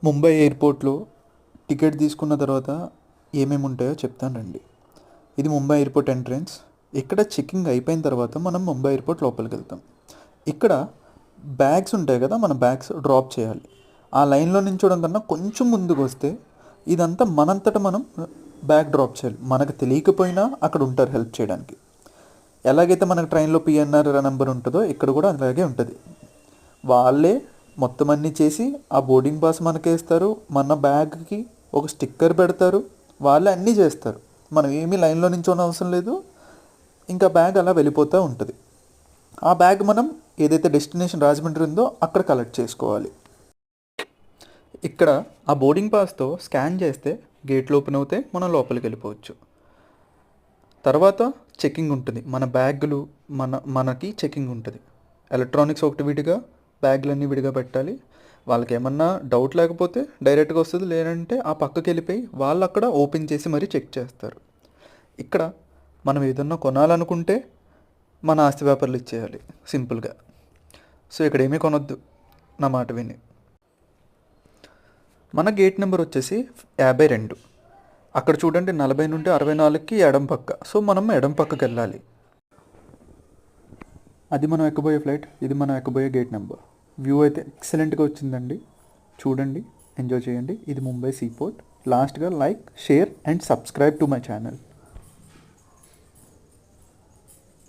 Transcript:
ముంబై ఎయిర్పోర్ట్లో టికెట్ తీసుకున్న తర్వాత ఏమేమి ఉంటాయో చెప్తాను రండి. ఇది ముంబై ఎయిర్పోర్ట్ ఎంట్రన్స్. ఇక్కడ చెకింగ్ అయిపోయిన తర్వాత మనం ముంబై ఎయిర్పోర్ట్ లోపలికి వెళ్తాం. ఇక్కడ బ్యాగ్స్ ఉంటాయి కదా, మన బ్యాగ్స్ డ్రాప్ చేయాలి. ఆ లైన్లో నించోడం కన్నా కొంచెం ముందుకు వస్తే ఇదంతా మనంతట మనం బ్యాగ్ డ్రాప్ చేయాలి. మనకు తెలియకపోయినా అక్కడ ఉంటారు హెల్ప్ చేయడానికి. ఎలాగైతే మనకు ట్రైన్లో పిఎన్ఆర్ నెంబర్ ఉంటుందో ఇక్కడ కూడా అలాగే ఉంటుంది. వాళ్ళే మొత్తం అన్నీ చేసి ఆ బోర్డింగ్ పాస్ మనకేస్తారు, మన బ్యాగ్కి ఒక స్టిక్కర్ పెడతారు, వాళ్ళే అన్నీ చేస్తారు. మనం ఏమీ లైన్లో నించోని అవసరం లేదు. ఇంకా బ్యాగ్ అలా వెళ్ళిపోతూ ఉంటుంది. ఆ బ్యాగ్ మనం ఏదైతే డెస్టినేషన్ రాజమండ్రి ఉందో అక్కడ కలెక్ట్ చేసుకోవాలి. ఇక్కడ ఆ బోర్డింగ్ పాస్తో స్కాన్ చేస్తే గేట్లు ఓపెన్ అవుతాయి, మనం లోపలికి వెళ్ళిపోవచ్చు. తర్వాత చెకింగ్ ఉంటుంది. మన బ్యాగులు మనకి చెకింగ్ ఉంటుంది. ఎలక్ట్రానిక్స్ ఒకటి విడిగా, బ్యాగులన్నీ విడిగా పెట్టాలి. వాళ్ళకి ఏమన్నా డౌట్ లేకపోతే డైరెక్ట్గా వస్తుంది, లేదంటే ఆ పక్కకి వెళ్ళిపోయి వాళ్ళు అక్కడ ఓపెన్ చేసి మరీ చెక్ చేస్తారు. ఇక్కడ మనం ఏదన్నా కొనాలనుకుంటే మన ఆస్తి పేపర్లు ఇచ్చేయాలి సింపుల్గా. సో ఇక్కడ ఏమీ కొనొద్దు నా మాట విని. మన గేట్ నెంబర్ వచ్చేసి 52. అక్కడ చూడండి 40 నుండి 64కి ఎడం పక్క. సో మనం ఎడం పక్కకి వెళ్ళాలి. అది మనం ఎక్కబోయే ఫ్లైట్, ఇది మనం ఎక్కబోయే గేట్ నెంబర్. వ్యూ అయితే ఎక్సలెంట్గా వచ్చిందండి. చూడండి, ఎంజాయ్ చేయండి. ఇది ముంబై సీపోర్ట్. లాస్ట్గా like, share and subscribe to my channel.